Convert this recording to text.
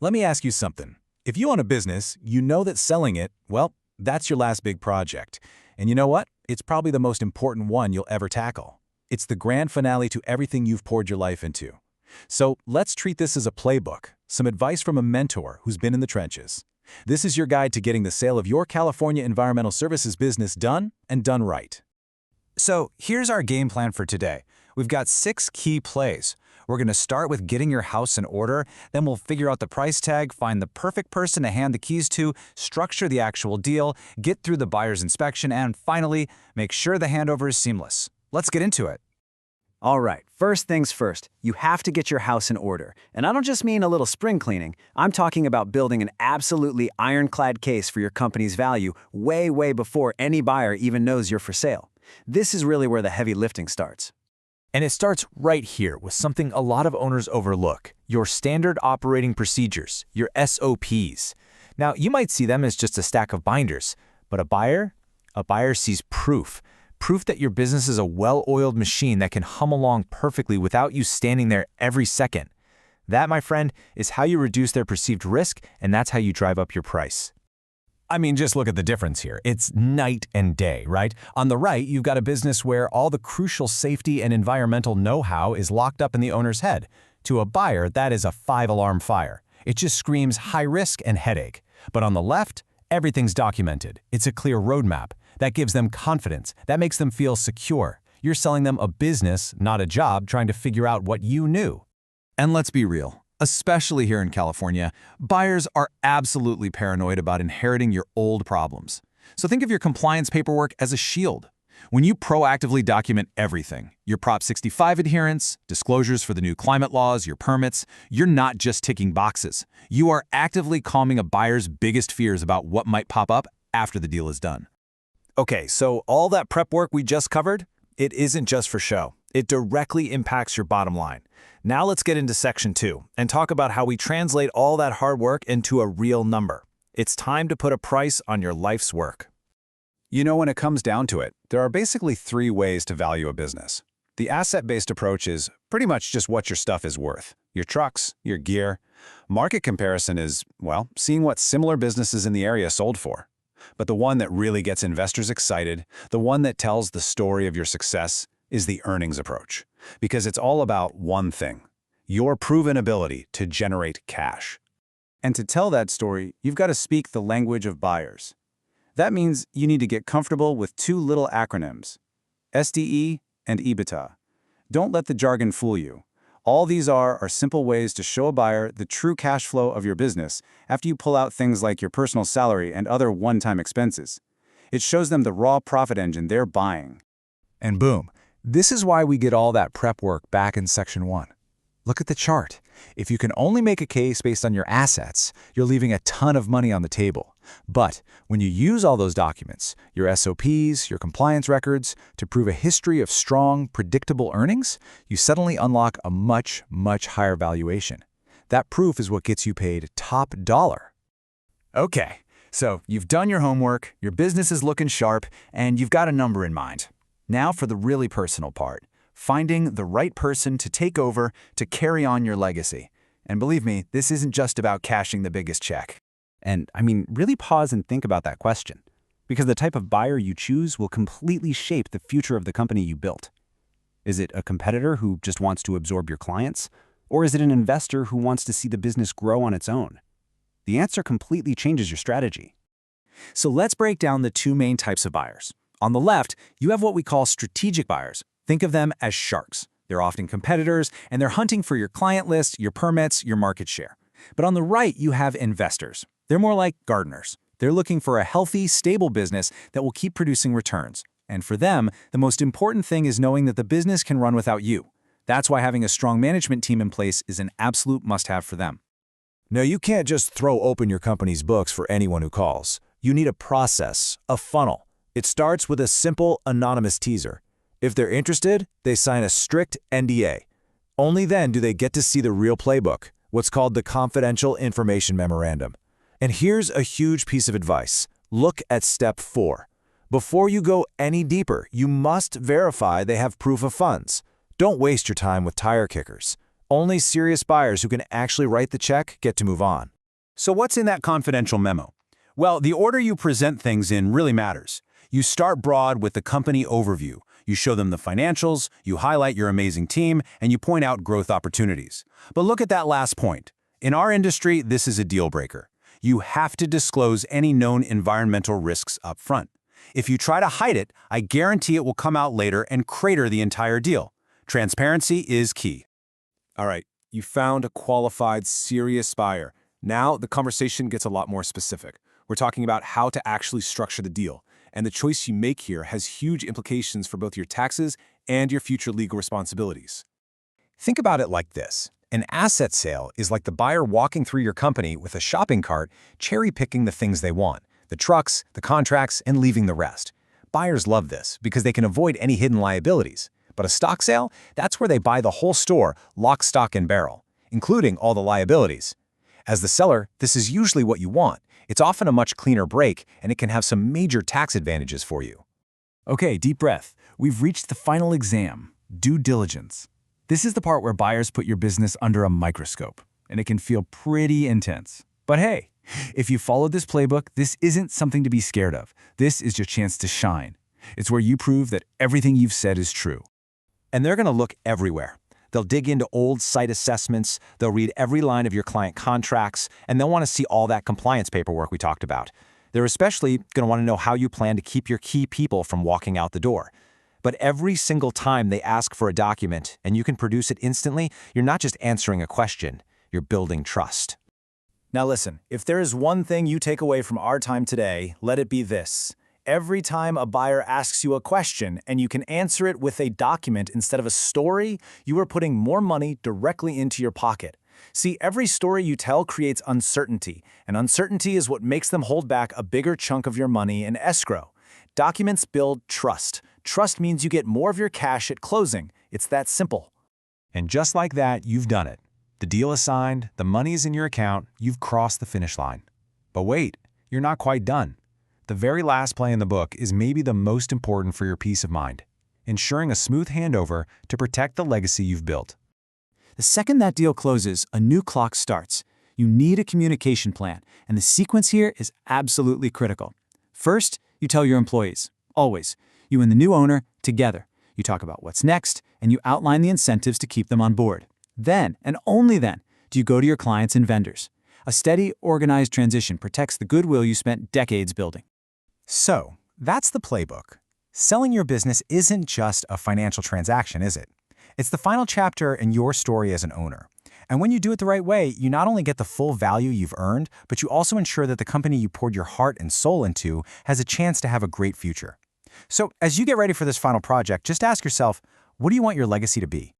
Let me ask you something. If you own a business, you know that selling it, well, that's your last big project. And you know what? It's probably the most important one you'll ever tackle. It's the grand finale to everything you've poured your life into. So let's treat this as a playbook, some advice from a mentor who's been in the trenches. This is your guide to getting the sale of your California environmental services business done and done right. So here's our game plan for today. We've got 6 key plays. We're going to start with getting your house in order, then we'll figure out the price tag, find the perfect person to hand the keys to, structure the actual deal, get through the buyer's inspection, and finally, make sure the handover is seamless. Let's get into it. All right, first things first, you have to get your house in order. And I don't just mean a little spring cleaning. I'm talking about building an absolutely ironclad case for your company's value way before any buyer even knows you're for sale. This is really where the heavy lifting starts. And it starts right here with something a lot of owners overlook, your standard operating procedures, your SOPs. Now, you might see them as just a stack of binders, but a buyer sees proof that your business is a well-oiled machine that can hum along perfectly without you standing there every second. That, my friend, is how you reduce their perceived risk, and that's how you drive up your price. I mean, just look at the difference here. It's night and day, right? On the right, you've got a business where all the crucial safety and environmental know-how is locked up in the owner's head. To a buyer, that is a 5-alarm fire. It just screams high risk and headache. But on the left, everything's documented. It's a clear roadmap. That gives them confidence. That makes them feel secure. You're selling them a business, not a job, trying to figure out what you knew. And let's be real. Especially here in California, buyers are absolutely paranoid about inheriting your old problems. So think of your compliance paperwork as a shield. When you proactively document everything, your Prop 65 adherence, disclosures for the new climate laws, your permits, you're not just ticking boxes. You are actively calming a buyer's biggest fears about what might pop up after the deal is done. Okay, so all that prep work we just covered, it isn't just for show. It directly impacts your bottom line. Now let's get into section 2 and talk about how we translate all that hard work into a real number. It's time to put a price on your life's work. You know, when it comes down to it, there are basically 3 ways to value a business. The asset-based approach is pretty much just what your stuff is worth. Your trucks, your gear. Market comparison is, well, seeing what similar businesses in the area sold for. But the one that really gets investors excited, the one that tells the story of your success, is the earnings approach. Because it's all about one thing: your proven ability to generate cash. And to tell that story, you've got to speak the language of buyers. That means you need to get comfortable with 2 little acronyms: SDE and EBITDA. Don't let the jargon fool you. All these are simple ways to show a buyer the true cash flow of your business after you pull out things like your personal salary and other one-time expenses. It shows them the raw profit engine they're buying. And boom, this is why we get all that prep work back in section 1. Look at the chart. If you can only make a case based on your assets, you're leaving a ton of money on the table. But when you use all those documents, your SOPs, your compliance records, to prove a history of strong, predictable earnings, you suddenly unlock a much higher valuation. That proof is what gets you paid top dollar. Okay, so you've done your homework, your business is looking sharp, and you've got a number in mind. Now for the really personal part: finding the right person to take over to carry on your legacy. And believe me, this isn't just about cashing the biggest check. And I mean, really pause and think about that question. Because the type of buyer you choose will completely shape the future of the company you built. Is it a competitor who just wants to absorb your clients? Or is it an investor who wants to see the business grow on its own? The answer completely changes your strategy. So let's break down the 2 main types of buyers. On the left, you have what we call strategic buyers. Think of them as sharks. They're often competitors, and they're hunting for your client list, your permits, your market share. But on the right, you have investors. They're more like gardeners. They're looking for a healthy, stable business that will keep producing returns. And for them, the most important thing is knowing that the business can run without you. That's why having a strong management team in place is an absolute must-have for them. Now, you can't just throw open your company's books for anyone who calls. You need a process, a funnel. It starts with a simple, anonymous teaser. If they're interested, they sign a strict NDA. Only then do they get to see the real playbook, what's called the Confidential Information Memorandum. And here's a huge piece of advice. Look at step 4. Before you go any deeper, you must verify they have proof of funds. Don't waste your time with tire kickers. Only serious buyers who can actually write the check get to move on. So what's in that confidential memo? Well, the order you present things in really matters. You start broad with the company overview. You show them the financials, you highlight your amazing team, and you point out growth opportunities. But look at that last point. In our industry, this is a deal breaker. You have to disclose any known environmental risks up front. If you try to hide it, I guarantee it will come out later and crater the entire deal. Transparency is key. All right, you found a qualified, serious buyer. Now the conversation gets a lot more specific. We're talking about how to actually structure the deal. And the choice you make here has huge implications for both your taxes and your future legal responsibilities. Think about it like this. An asset sale is like the buyer walking through your company with a shopping cart, cherry-picking the things they want, the trucks, the contracts, and leaving the rest. Buyers love this because they can avoid any hidden liabilities. But a stock sale, that's where they buy the whole store, lock, stock, and barrel, including all the liabilities. As the seller, this is usually what you want. It's often a much cleaner break, and it can have some major tax advantages for you. Okay, deep breath. We've reached the final exam, due diligence. This is the part where buyers put your business under a microscope, and it can feel pretty intense. But hey, if you followed this playbook, this isn't something to be scared of. This is your chance to shine. It's where you prove that everything you've said is true. And they're going to look everywhere. They'll dig into old site assessments, they'll read every line of your client contracts, and they'll want to see all that compliance paperwork we talked about. They're especially going to want to know how you plan to keep your key people from walking out the door. But every single time they ask for a document and you can produce it instantly, you're not just answering a question, you're building trust. Now listen, if there is one thing you take away from our time today, let it be this. Every time a buyer asks you a question and you can answer it with a document instead of a story, you are putting more money directly into your pocket. See, every story you tell creates uncertainty, and uncertainty is what makes them hold back a bigger chunk of your money in escrow. Documents build trust. Trust means you get more of your cash at closing. It's that simple. And just like that, you've done it. The deal is signed, the money is in your account, you've crossed the finish line. But wait, you're not quite done. The very last play in the book is maybe the most important for your peace of mind, ensuring a smooth handover to protect the legacy you've built. The second that deal closes, a new clock starts. You need a communication plan, and the sequence here is absolutely critical. First, you tell your employees, always, you and the new owner, together. You talk about what's next, and you outline the incentives to keep them on board. Then, and only then, do you go to your clients and vendors. A steady, organized transition protects the goodwill you spent decades building. So, that's the playbook. Selling your business isn't just a financial transaction, is it? It's the final chapter in your story as an owner. And when you do it the right way, you not only get the full value you've earned, but you also ensure that the company you poured your heart and soul into has a chance to have a great future. So, as you get ready for this final project, just ask yourself, what do you want your legacy to be?